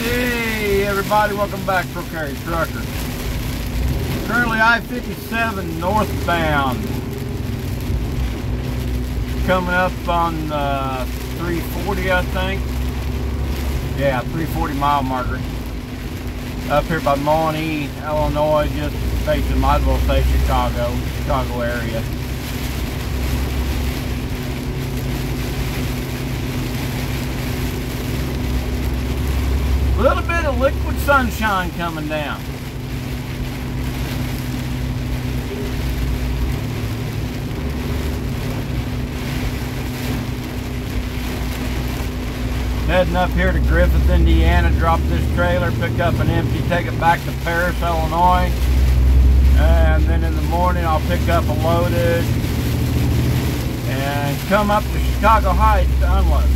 Hey everybody, welcome back, Pro Carry Trucker. Currently I-57 northbound. Coming up on 340, I think. Yeah, 340 mile marker. Up here by Moline, Illinois, just facing, might as well say Chicago area. A little bit of liquid sunshine coming down. Heading up here to Griffith, Indiana, drop this trailer, pick up an empty, take it back to Paris, Illinois. And then in the morning I'll pick up a loaded and come up to Chicago Heights to unload.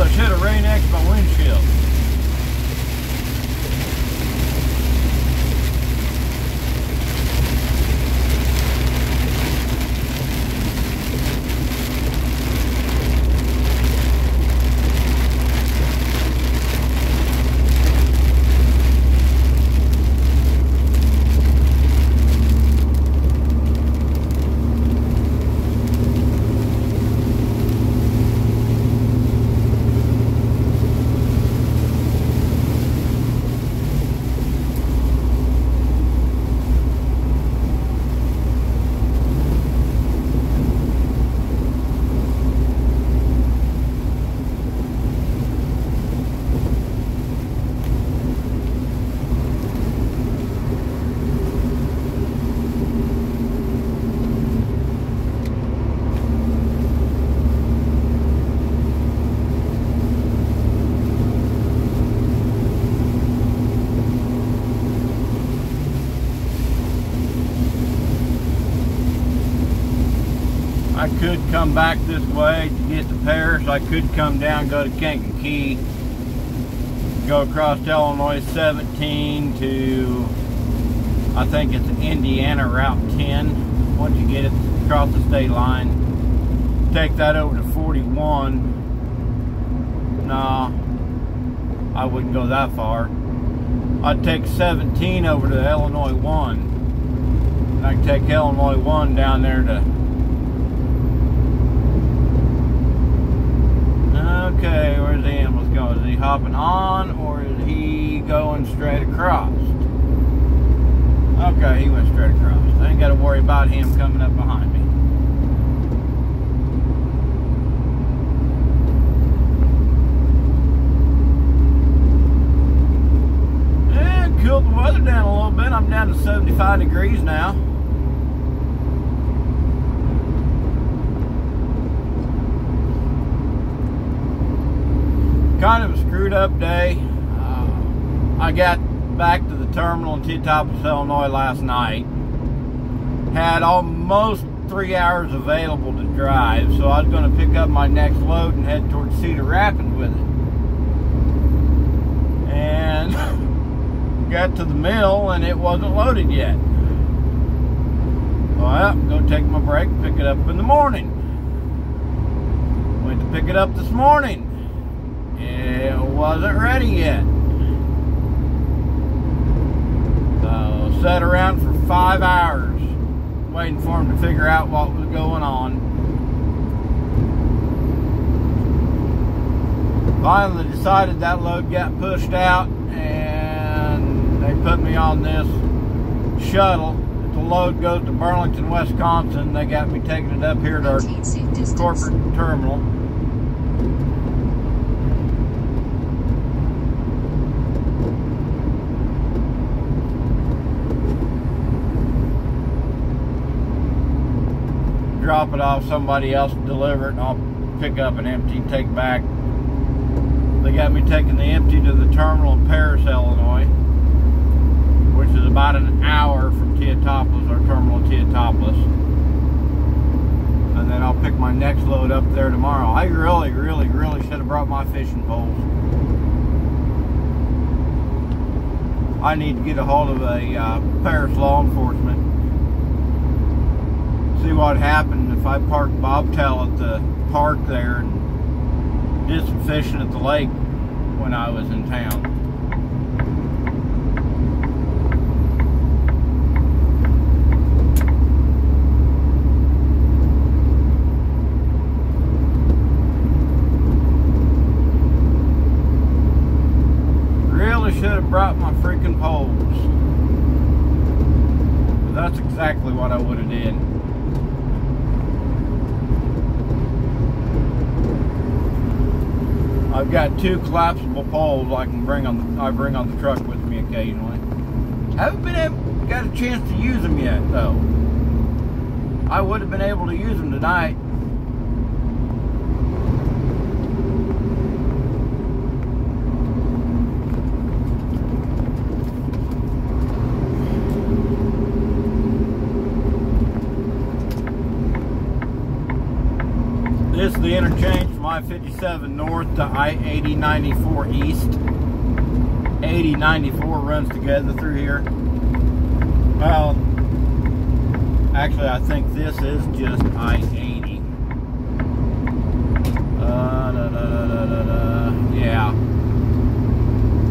I should have rain-axed my windshield. I could come back this way to get to Paris. I could come down, go to Kankakee, go across Illinois 17 to, I think it's Indiana Route 10. Once you get it across the state line, take that over to 41. No, I wouldn't go that far. I'd take 17 over to Illinois 1. I could take Illinois 1 down there to, okay, where's the ambulance going? Is he hopping on or is he going straight across? Okay, he went straight across. I ain't got to worry about him coming up behind me. And cooled the weather down a little bit. I'm down to 75 degrees now. Kind of a screwed up day. I got back to the terminal in Teetopolis, Illinois last night. Had almost 3 hours available to drive, so I was going to pick up my next load and head towards Cedar Rapids with it. And got to the mill and it wasn't loaded yet. Well, go take my break, pick it up in the morning. Went to pick it up this morning. It wasn't ready yet. So sat around for 5 hours waiting for him to figure out what was going on. Finally decided that load got pushed out and they put me on this shuttle. The load goes to Burlington, Wisconsin. They got me taking it up here to our corporate terminal. Drop it off, somebody else deliver it, and I'll pick up an empty and take back. They got me taking the empty to the terminal in Paris, Illinois, which is about an hour from Teotopolis, our terminal in Teotopolis. And then I'll pick my next load up there tomorrow. I really should have brought my fishing poles. I need to get a hold of a Paris law enforcement. See what happened if I parked bobtail at the park there and did some fishing at the lake when I was in town. Really should have brought my freaking poles. That's exactly what I would have did. I've got 2 collapsible poles I can bring on the truck with me occasionally. Haven't got a chance to use them yet though. I would have been able to use them tonight. This is the interchange from I-57 north to I-80-94 east. 80-94 runs together through here. Well, actually I think this is just I-80. Yeah.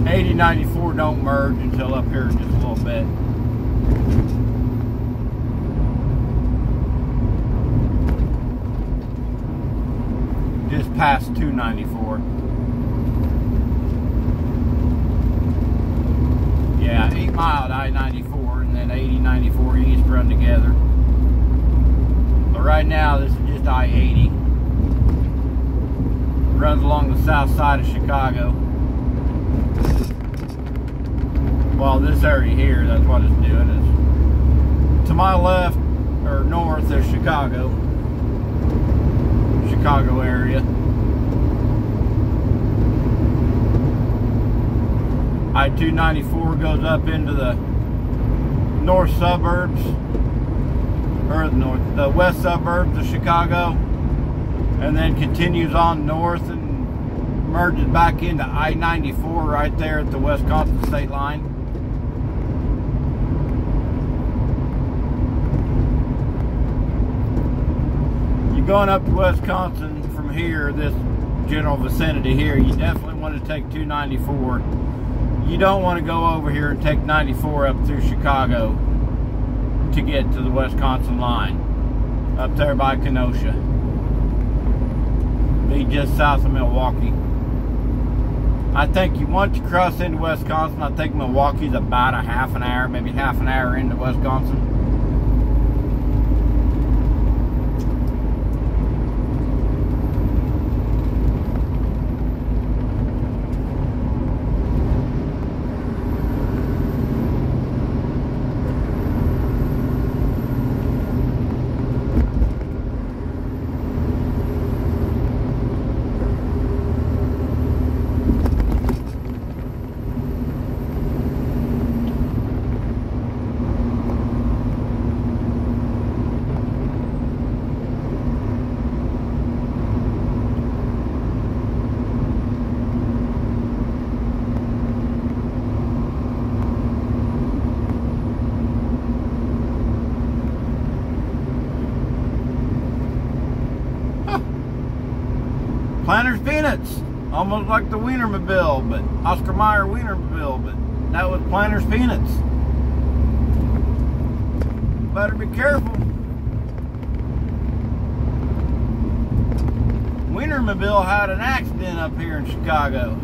80-94 don't merge until up here in just a little bit. Just past 294. Yeah, 8 mile at I-94 and then 80-94 east run together. But right now this is just I-80. Runs along the south side of Chicago. Well, this area here, that's what it's doing. Is to my left or north is Chicago area. I-294 goes up into the north suburbs, or the west suburbs of Chicago, and then continues on north and merges back into I-94 right there at the Wisconsin state line. Going up to Wisconsin from here, this general vicinity here, you definitely want to take 294. You don't want to go over here and take 94 up through Chicago to get to the Wisconsin line. Up there by Kenosha. Be just south of Milwaukee. I think once you cross into Wisconsin, I think Milwaukee's about a half an hour, maybe half an hour into Wisconsin. Planter's Peanuts, almost like the Wienermobile, but Oscar Mayer Wienermobile, but that was Planter's Peanuts. Better be careful. Wienermobile had an accident up here in Chicago.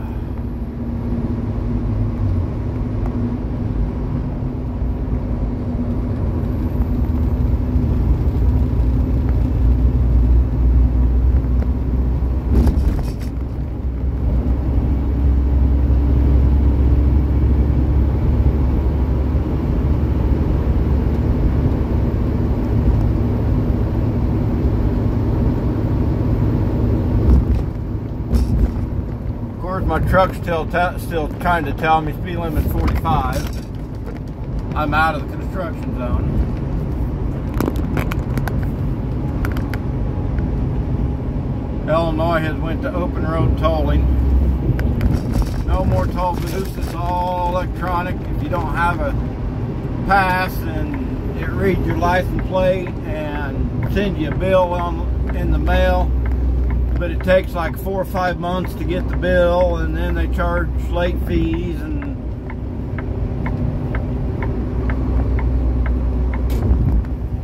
my truck's still trying to tell me speed limit 45. I'm out of the construction zone. Illinois has went to open road tolling. No more toll booths. It's all electronic. If you don't have a pass, and it reads your license plate and sends you a bill in the mail. But it takes like 4 or 5 months to get the bill, and then they charge late fees. And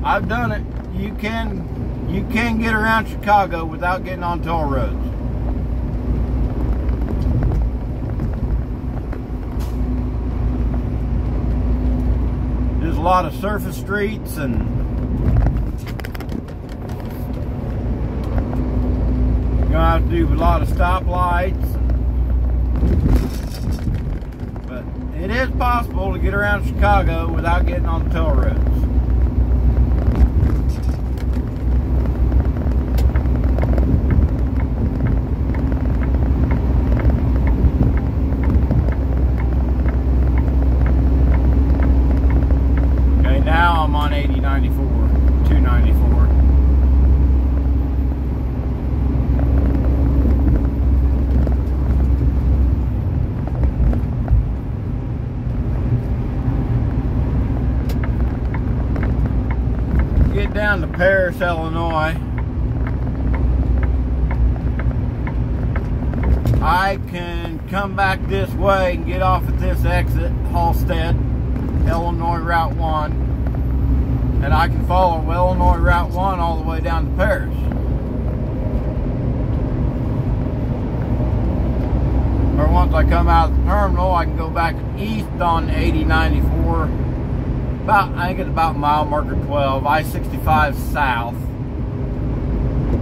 I've done it. You can get around Chicago without getting on toll roads. There's a lot of surface streets, and you're gonna have to do a lot of stoplights. But it is possible to get around Chicago without getting on the toll roads. Now I'm on 8094, 294. Get down to Paris, Illinois. I can come back this way and get off at this exit, Halstead, Illinois Route 1. And I can follow Illinois Route 1 all the way down to Paris. Or once I come out of the terminal, I can go back east on 8094. I think it's about mile marker 12, I-65 south.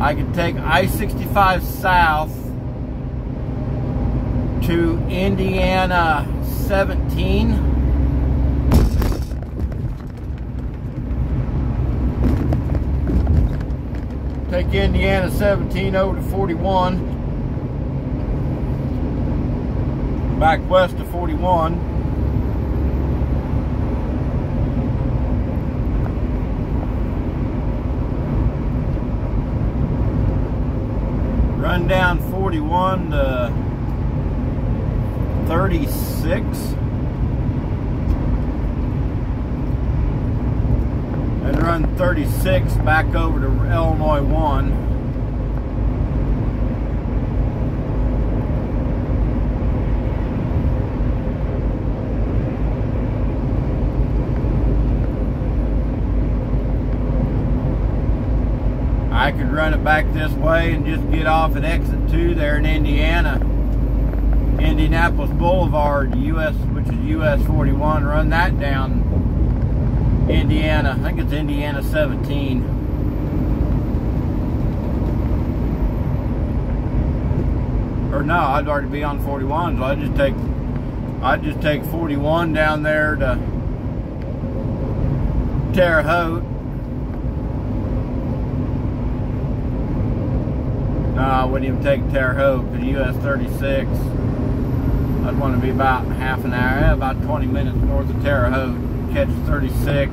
I can take I-65 south to Indiana 17. Take Indiana 17 over to 41. Back west to 41. Run down 41 to 36. And run 36 back over to Illinois 1. I could run it back this way and just get off at exit 2 there in Indiana. Indianapolis Boulevard, which is US 41, run that down Indiana, I think it's Indiana 17. Or no, I'd already be on 41, so I'd just take 41 down there to Terre Haute. No, I wouldn't even take Terre Haute, because US 36. I'd want to be about half an hour, about 20 minutes north of Terre Haute. Catch 36,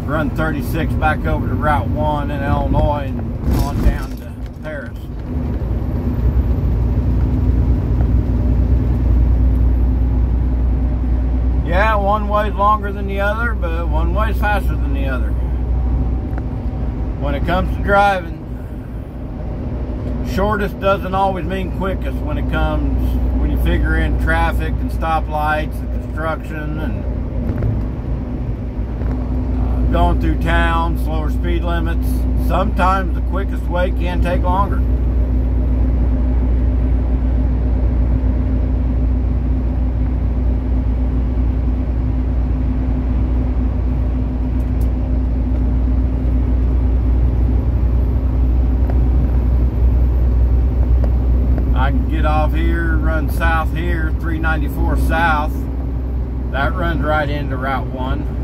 run 36 back over to Route 1 in Illinois and on down to Paris. Yeah, one way's longer than the other, but one way's faster than the other. When it comes to driving, shortest doesn't always mean quickest when you figure in traffic and stoplights and construction and going through town, slower speed limits. Sometimes the quickest way can take longer. I can get off here, run south here, 394 south. That runs right into Route 1.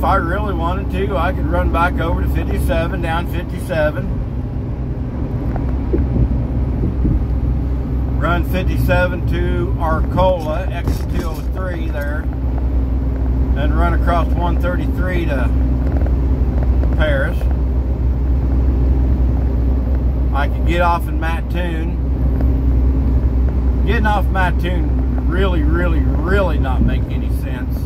I really wanted to, I could run back over to 57, down 57. Run 57 to Arcola, exit 203 there. Then run across 133 to Paris. I could get off in Mattoon. Getting off Mattoon really not make any sense.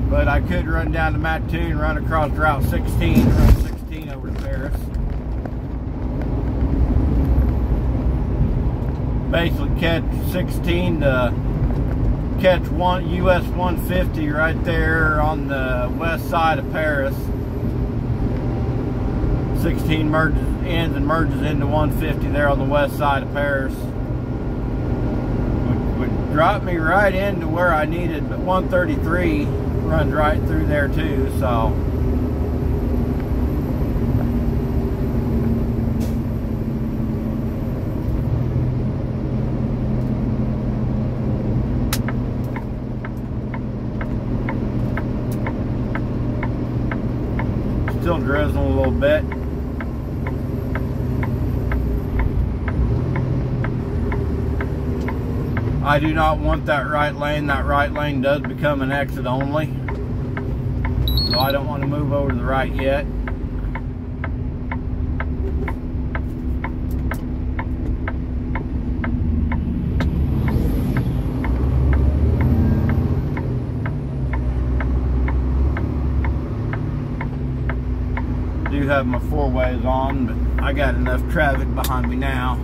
But I could run down to Mattoon, run across Route 16, run 16 over to Paris. Basically catch 16 to catch US 150 right there on the west side of Paris. 16 ends and merges into 150 there on the west side of Paris. Would drop me right into where I needed, but 133 runs right through there too, so. Still drizzling a little bit. I do not want that right lane. That right lane does become an exit only. So I don't want to move over to the right yet. Do have my four-ways on, but I got enough traffic behind me now.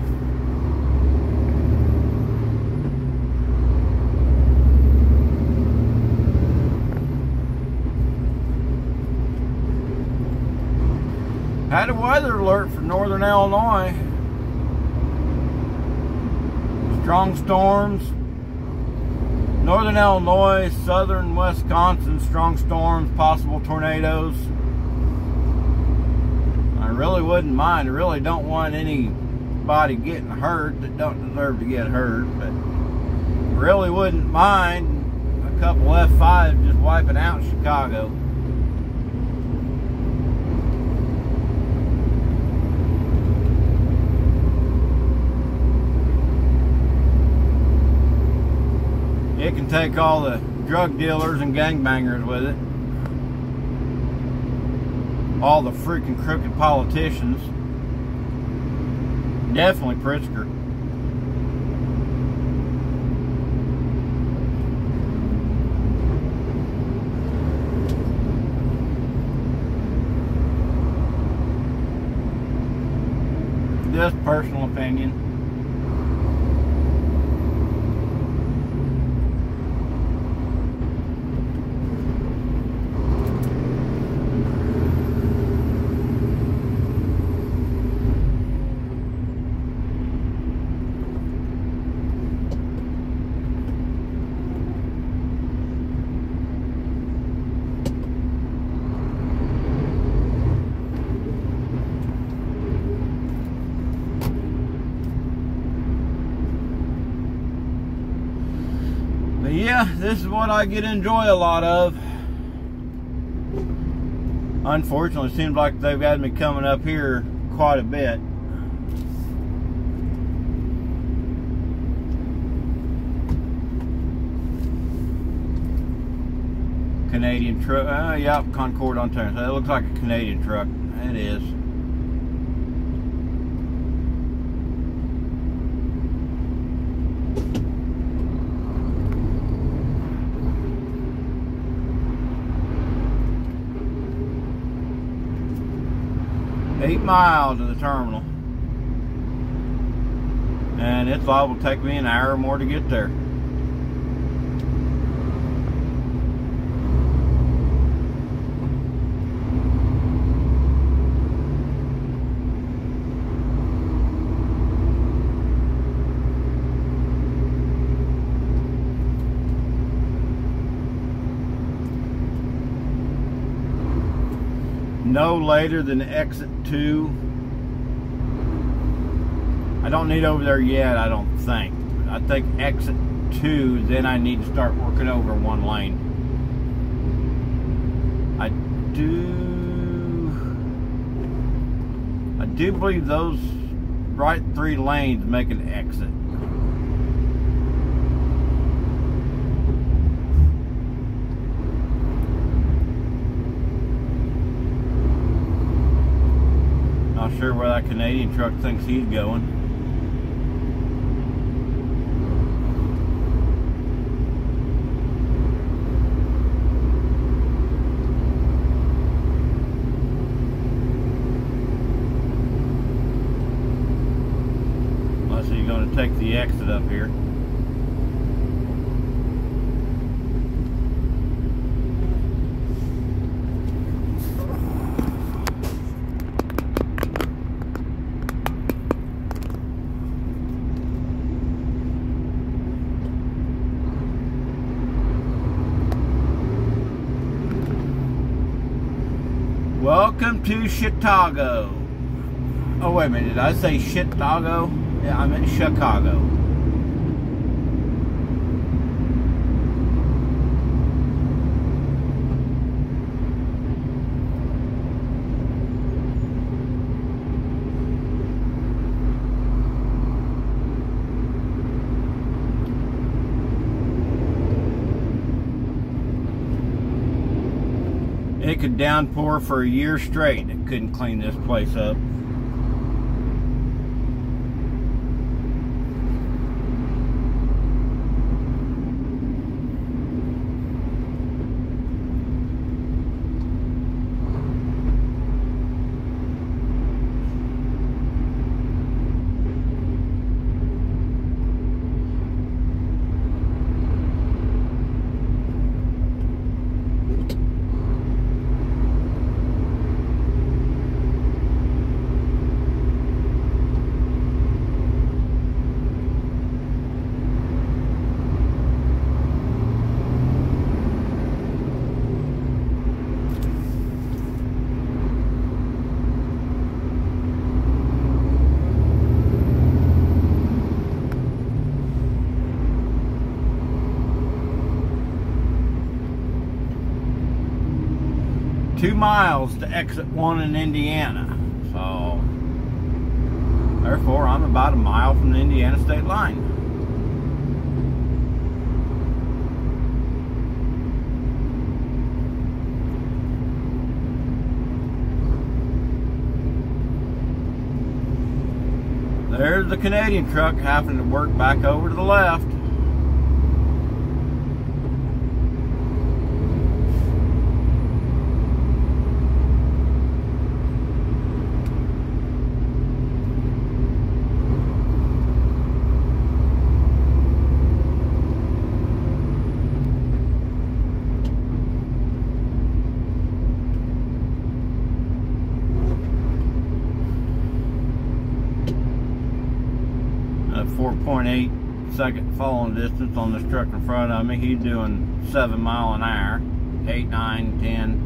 Had a weather alert for northern Illinois. Strong storms. Northern Illinois, southern Wisconsin, strong storms, possible tornadoes. I really wouldn't mind. I really don't want anybody getting hurt that don't deserve to get hurt, but really wouldn't mind a couple F5s just wiping out Chicago. It can take all the drug dealers and gangbangers with it. All the freaking crooked politicians. Definitely Pritzker. Just personal opinion. Yeah, this is what I get to enjoy a lot of. Unfortunately, it seems like they've had me coming up here quite a bit. Canadian truck. Yep, Concord, Ontario. So it looks like a Canadian truck. It is. $8 miles to the terminal, and it's liable to take me an hour or more to get there. No later than exit 2. I don't need over there yet, I don't think. I think exit 2, then I need to start working over one lane. I do believe those right 3 lanes make an exit. Not sure where that Canadian truck thinks he's going. Going to take the exit up here. Welcome to Chicago. Oh wait a minute, did I say Chicago? Yeah, I'm in Chicago. It could downpour for a year straight. It couldn't clean this place up. Two miles to exit 1 in Indiana, so therefore I'm about a mile from the Indiana state line. There's the Canadian truck having to work back over to the left. A 4.8 second falling distance on this truck in front of me. He's doing 7 miles an hour, 8, 9, 10.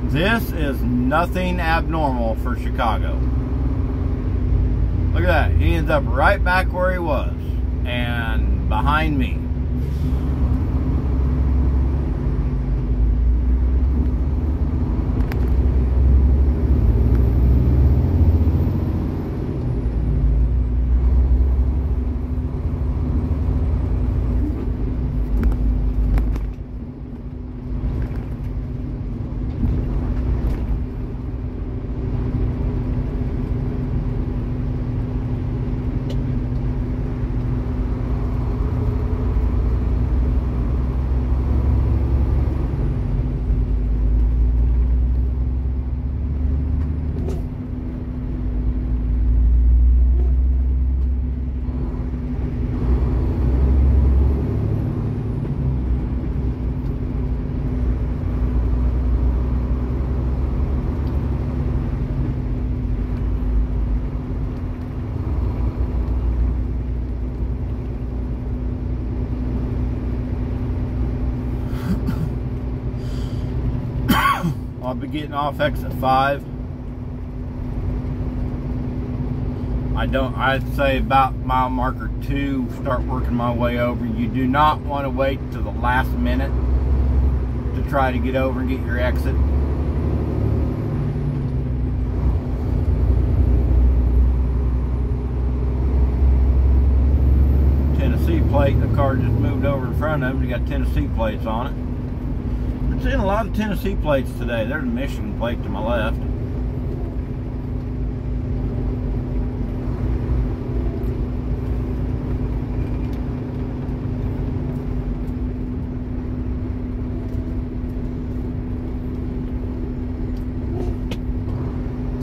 This is nothing abnormal for Chicago. Look at that. He ends up right back where he was and behind me. I'll be getting off exit 5. I'd say about mile marker 2, start working my way over. You do not want to wait to the last minute to try to get over and get your exit. Tennessee plate, the car just moved over in front of him. You got Tennessee plates on it. We're seeing a lot of Tennessee plates today. There's a Michigan plate to my left.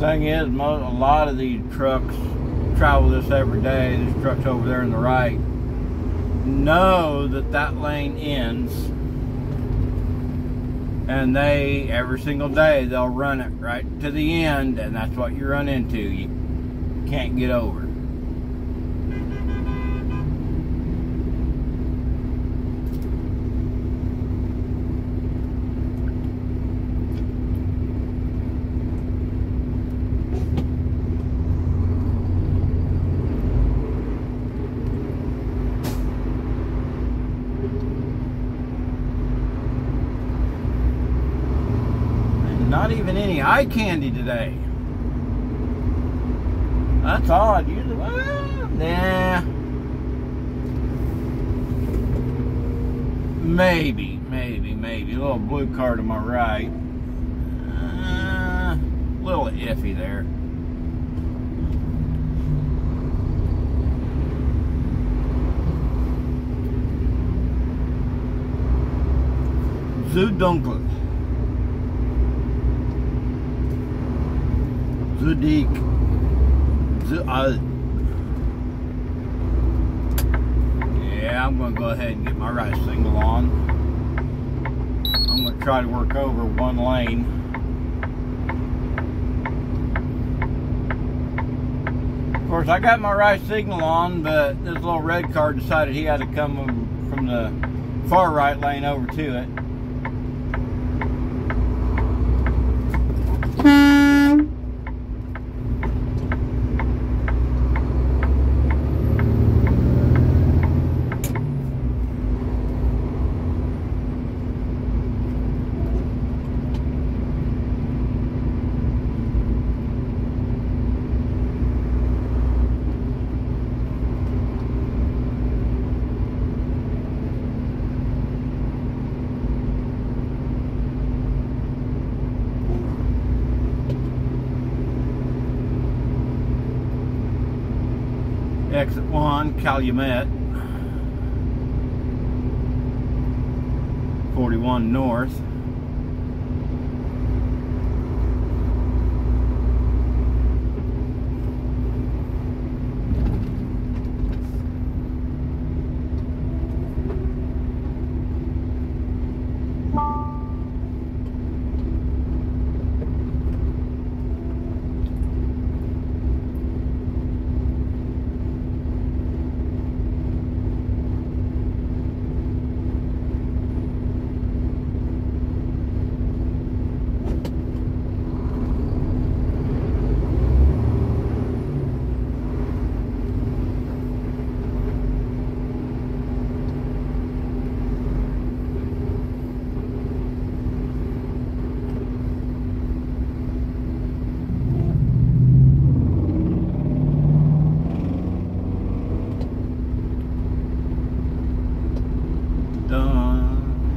Thing is, a lot of these trucks travel this every day. These trucks over there on the right know that that lane ends, and they, every single day, they'll run it right to the end, and that's what you run into. You can't get over. Not even any eye candy today. That's odd. Usually, well, nah. Maybe. A little blue car to my right. A little iffy there. Zu dunkel. Zu dick. Zu alt. Yeah, I'm going to go ahead and get my right signal on. I'm going to try to work over one lane. Of course, I got my right signal on, but this little red car decided he had to come from the far right lane over to it. Exit 1, Calumet, 41 north.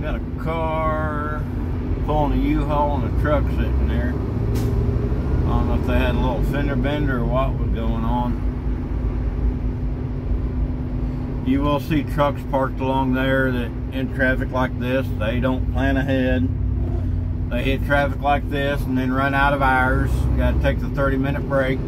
Got a car pulling a U-Haul and a truck sitting there. I don't know if they had a little fender bender or what was going on. You will see trucks parked along there that in traffic like this, they don't plan ahead. They hit traffic like this and then run out of hours. You got to take the 30-minute break.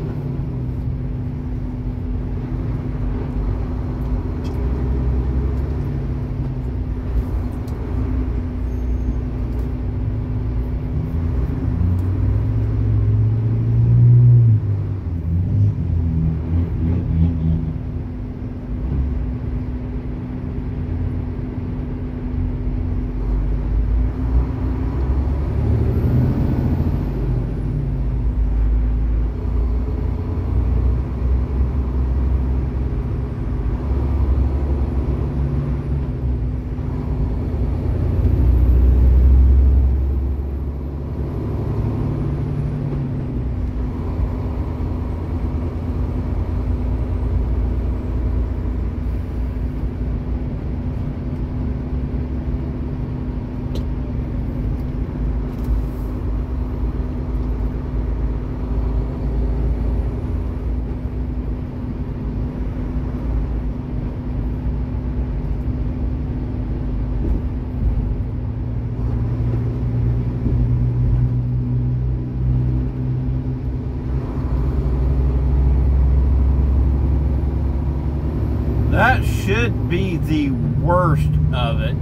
be the worst of it.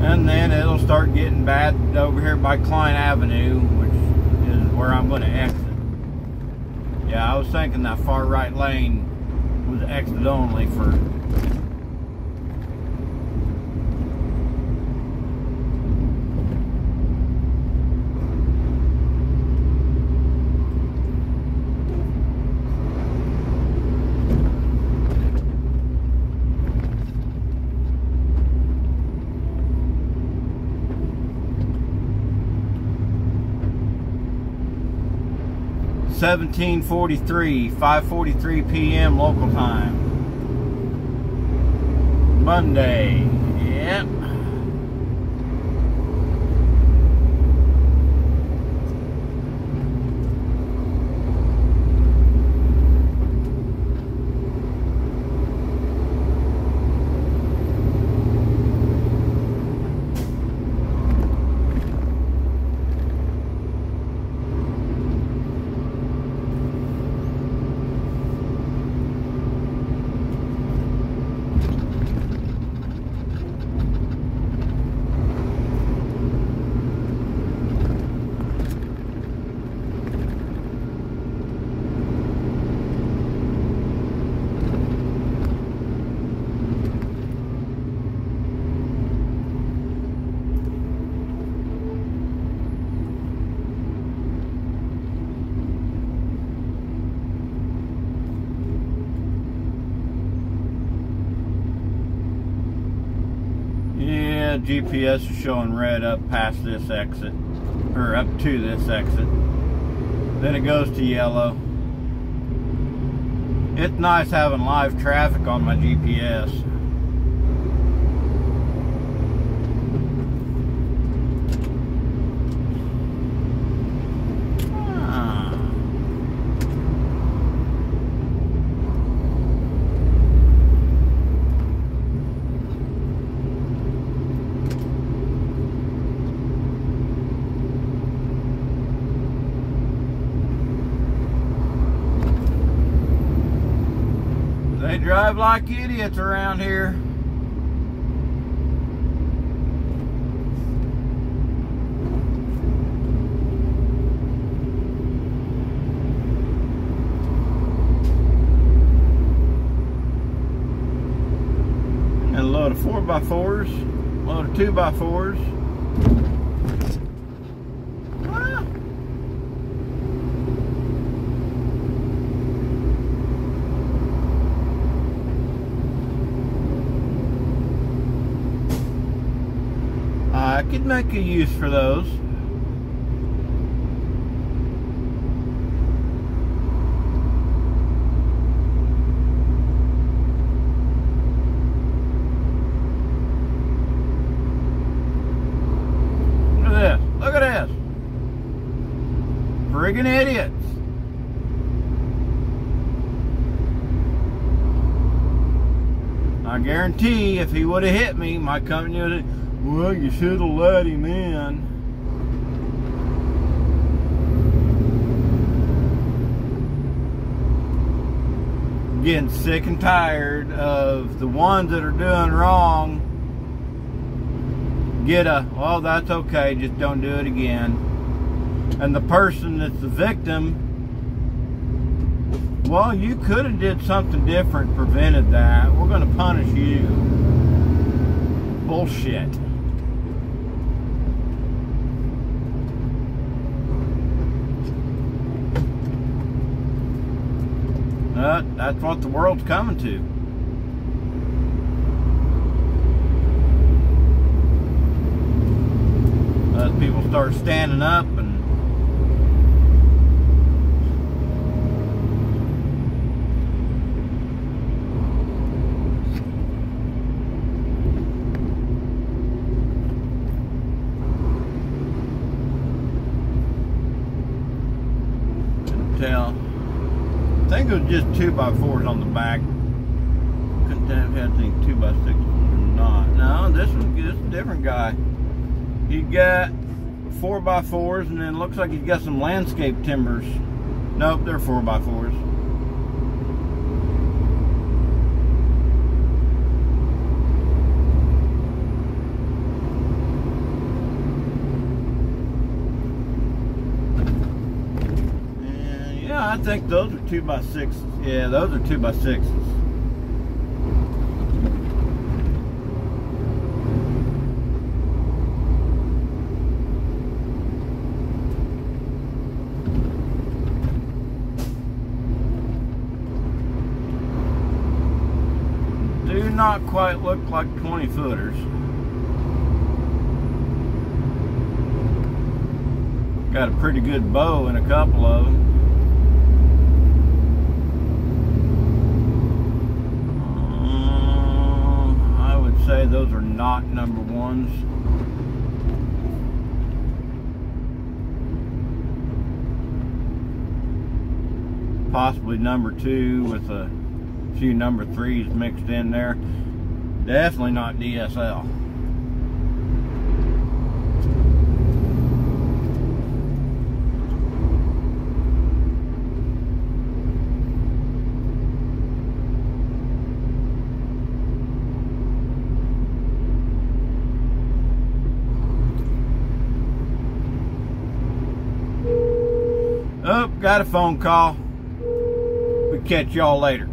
And then it'll start getting bad over here by Klein Avenue, which is where I'm going to exit. Yeah, I was thinking that far right lane was exit only for... (17:43), 5:43 p.m. local time. Monday. Yep. GPS is showing red up past this exit, or up to this exit. Then it goes to yellow. It's nice having live traffic on my GPS. They drive like idiots around here. And a load of 4x4s, a load of 2x4s. I could make a use for those. Look at this. Look at this. Friggin' idiots. I guarantee if he would have hit me, my company would have... Well, you should have let him in. Getting sick and tired of the ones that are doing wrong. Get a, well, that's okay, just don't do it again. And the person that's the victim, well, you could have did something different, prevented that. We're going to punish you. Bullshit. That's what the world's coming to. As people start standing up and tell. I think it was just 2x4s on the back. Couldn't tell if he had any 2x6s or not. No, this is a different guy. He got 4x4s, and then looks like he's got some landscape timbers. Nope, they're 4x4s. And yeah, I think those are 2x6s. Yeah, those are 2x6s. Do not quite look like 20 footers. Got a pretty good bow in a couple of them. I would say those are not number ones. Possibly number two with a few number threes mixed in there. Definitely not DSL. Oh, got a phone call. We catch y'all later.